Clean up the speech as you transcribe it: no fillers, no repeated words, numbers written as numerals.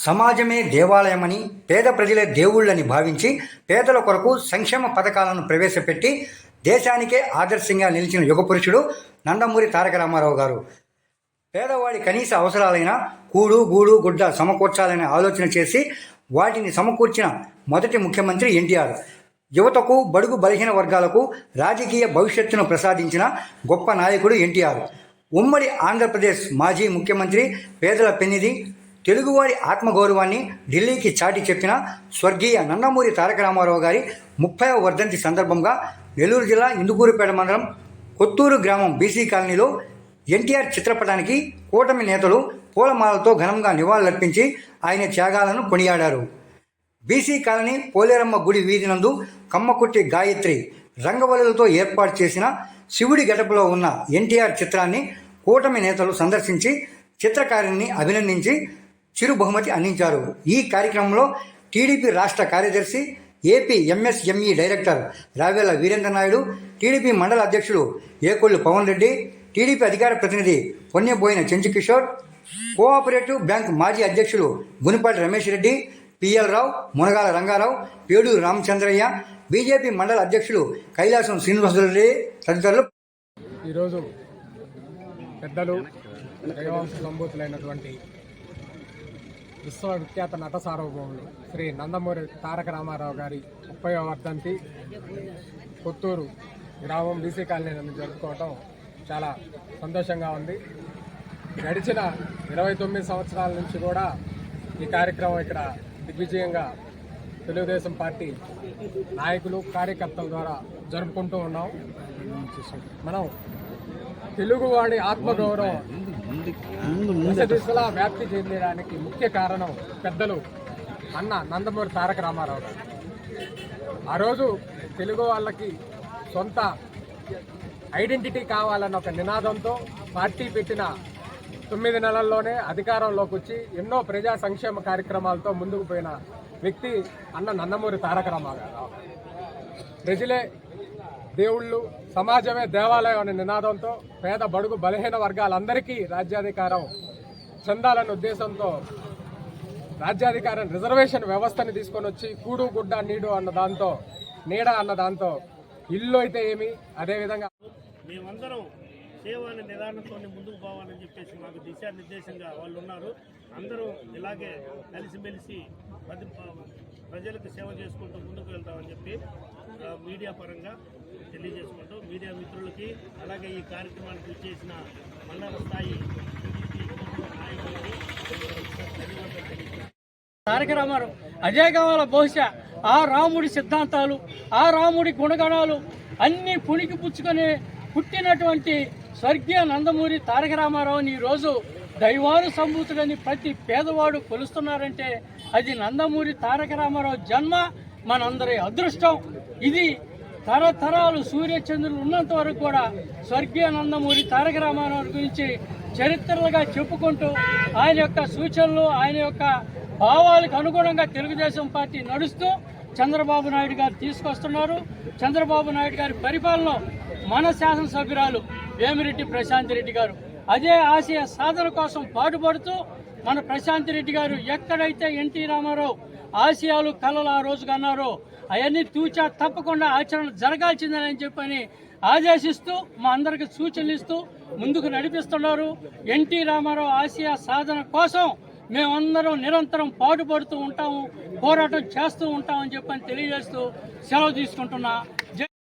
సమాజమే దేవాలయమని, పేద ప్రజలే దేవుళ్ళని భావించి పేదల కొరకు సంక్షేమ పథకాలను ప్రవేశపెట్టి దేశానికే ఆదర్శంగా నిలిచిన యుగపురుషుడు నందమూరి తారక రామారావు గారు. పేదవాడి కనీస అవసరాలైన కూడు గూడు గుడ్డ సమకూర్చాలనే ఆలోచన చేసి వాటిని సమకూర్చిన మొదటి ముఖ్యమంత్రి ఎన్టీఆర్. యువతకు, బడుగు బలహీన వర్గాలకు రాజకీయ భవిష్యత్తును ప్రసాదించిన గొప్ప నాయకుడు ఎన్టీఆర్. ఉమ్మడి ఆంధ్రప్రదేశ్ మాజీ ముఖ్యమంత్రి, పేదల పెన్నిధి, తెలుగువారి ఆత్మగౌరవాన్ని ఢిల్లీకి చాటి చెప్పిన స్వర్గీయ నందమూరి తారక రామారావు గారి 30వ వర్ధంతి సందర్భంగా నెల్లూరు జిల్లా ఇందుకూరుపేట మండలం కొత్తూరు గ్రామం బీసీ కాలనీలో ఎన్టీఆర్ చిత్రపటానికి కూటమి నేతలు పూలమాలతో ఘనంగా నివాళులర్పించి ఆయన త్యాగాలను కొనియాడారు. బీసీ కాలనీ పోలేరమ్మ గుడి వీధి నందు కమ్మకుట్టి గాయత్రి రంగవల్లులతో ఏర్పాటు చేసిన శివుడి గడపలో ఉన్న ఎన్టీఆర్ చిత్రాన్ని కూటమి నేతలు సందర్శించి చిత్రకారుని అభినందించి చిరు బహుమతి అందించారు. ఈ కార్యక్రమంలో టీడీపీ రాష్ట్ర కార్యదర్శి, AP MSME director రావేల Veerendranaidu, TDP మండల అధ్యక్షుడు ఏకొల్లు పవన్ రెడ్డి, టీడీపీ అధికార ప్రతినిధి పొన్నెబోయిన చెంచుకిషోర్, కోఆపరేటివ్ బ్యాంక్ మాజీ అధ్యక్షులు గునిపాటి రమేష్ రెడ్డి, పిఎల్ రావు, మునగాల రంగారావు, పేడూరు రామచంద్రయ్య, బీజేపీ మండల అధ్యక్షులు కైలాసం శ్రీనివాసరెడ్డి తదితరులు. ఈరోజు పెద్దలు, దైవాంశ సంభూతులైనటువంటి విశ్వవిఖ్యాత నట సార్వభౌములు శ్రీ నందమూరి తారక రామారావు గారి 30వ వర్ధంతి కొత్తూరు గ్రామం బీసీ కాలనీ జరుపుకోవటం చాలా సంతోషంగా ఉంది. గడిచిన 29 సంవత్సరాల నుంచి కూడా ఈ కార్యక్రమం ఇక్కడ దిగ్విజయంగా తెలుగుదేశం పార్టీ నాయకులు, కార్యకర్తల ద్వారా జరుపుకుంటూ ఉన్నాం. మనం తెలుగువాడి ఆత్మగౌరవం దిశలా వ్యాప్తి చెందడానికి ముఖ్య కారణం పెద్దలు అన్న నందమూరి తారక రామారావు గారు. ఆ రోజు తెలుగు వాళ్ళకి సొంత ఐడెంటిటీ కావాలన్న ఒక నినాదంతో పార్టీ పెట్టిన 9 నెలల్లోనే అధికారంలోకి వచ్చి ఎన్నో ప్రజా సంక్షేమ కార్యక్రమాలతో ముందుకు పోయిన వ్యక్తి అన్న నందమూరి తారక రామారావు. ప్రజలే దేవుళ్ళు, సమాజమే దేవాలయం అనే నినాదంతో పేద, బడుగు, బలహీన వర్గాలందరికీ రాజ్యాధికారం చెందాలనే ఉద్దేశంతో రాజ్యాధికారం రిజర్వేషన్ వ్యవస్థని తీసుకొని వచ్చి కూడు గుడ్డ నీడు అన్న దాంతో, నీడ అన్న దాంతో ఇల్లు అయితే ఏమి, అదేవిధంగా మేమందరం సేవ అనే నిదానంతో ముందుకు పోవాలని చెప్పేసి మాకు దిశానిర్దేశంగా వాళ్ళు ఉన్నారు. అందరూ ఇలాగే కలిసిమెలిసి ప్రజలకు సేవ చేసుకుంటూ ముందుకు వెళ్తామని చెప్పి మీడియా పరంగా తెలియజేసుకుంటూ, మీడియా మిత్రులకి, అలాగే ఈ కార్యక్రమానికి చేసిన మండల స్థాయి నాయకులకి తారక రామారావు అదే కావాల. బహుశా ఆ రాముడి సిద్ధాంతాలు, ఆ రాముడి గుణగణాలు అన్నీ పుణికి పుచ్చుకొని పుట్టినటువంటి స్వర్గీయ నందమూరి తారక రామారావుని ఈరోజు దైవాను సంభూతులని ప్రతి పేదవాడు కొలుస్తున్నారంటే అది నందమూరి తారక రామారావు జన్మ, మనందరి అదృష్టం. ఇది తరతరాలు సూర్యచంద్రులు ఉన్నంత వరకు కూడా స్వర్గీయ నందమూరి తారక రామారావు గురించి చరిత్రలుగా చెప్పుకుంటూ ఆయన యొక్క సూచనలు, ఆయన యొక్క భావాలకు అనుగుణంగా తెలుగుదేశం పార్టీ నడుస్తూ చంద్రబాబు నాయుడు గారు తీసుకొస్తున్నారు. చంద్రబాబు నాయుడు గారి పరిపాలన మన శాసనసభ్యురాలు వేమిరెడ్డి ప్రశాంత్ రెడ్డి గారు అదే ఆశయ సాధన కోసం పాటుపడుతూ మన ప్రశాంత్ రెడ్డి గారు ఎక్కడైతే ఎన్టీ రామారావు ఆశయాలు, కళలు ఆ రోజుగా అన్నారో అవన్నీ తూచా తప్పకుండా ఆచరణ జరగాల్సిందని చెప్పని ఆదేశిస్తూ మా అందరికి సూచనలు ఇస్తూ ముందుకు నడిపిస్తున్నారు. ఎన్టీ రామారావు ఆశయ సాధన కోసం మేమందరం నిరంతరం పాటుపడుతూ ఉంటాము, పోరాటం చేస్తూ ఉంటామని చెప్పని తెలియజేస్తూ సెలవు తీసుకుంటున్నా.